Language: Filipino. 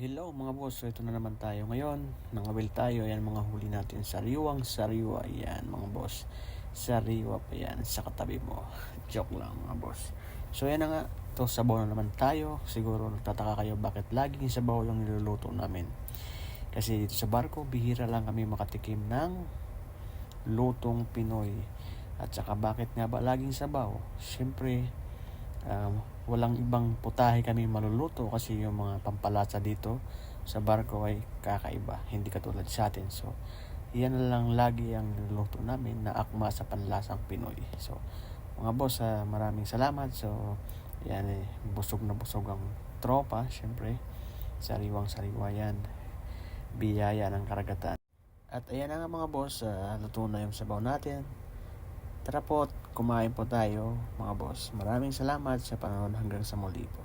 Hello mga boss, so ito na naman tayo ngayon. Nangawil tayo, ayan mga huli natin. Sariwang sariwa, ayan mga boss. Sariwa pa yan sa katabi mo. Joke lang mga boss. So ayan na nga, ito sabaw na naman tayo. Siguro nagtataka kayo bakit laging sabaw yung niluluto namin. Kasi dito sa barko, bihira lang kami makatikim ng lutong Pinoy. At saka bakit nga ba laging sabaw? Siyempre, walang ibang putahe kami maluluto kasi yung mga pampalasa dito sa barko ay kakaiba, hindi katulad sa atin. So yan na lang lagi ang niluluto namin na akma sa panlasang Pinoy. So mga boss, maraming salamat. So yan, busog na busog ang tropa. Syempre sariwang sariwa yan, biyaya ng karagatan. At ayan na nga mga boss, luto na yung sabaw natin. Tara po, kumain po tayo mga boss. Maraming salamat sa panonood, hanggang sa muli po.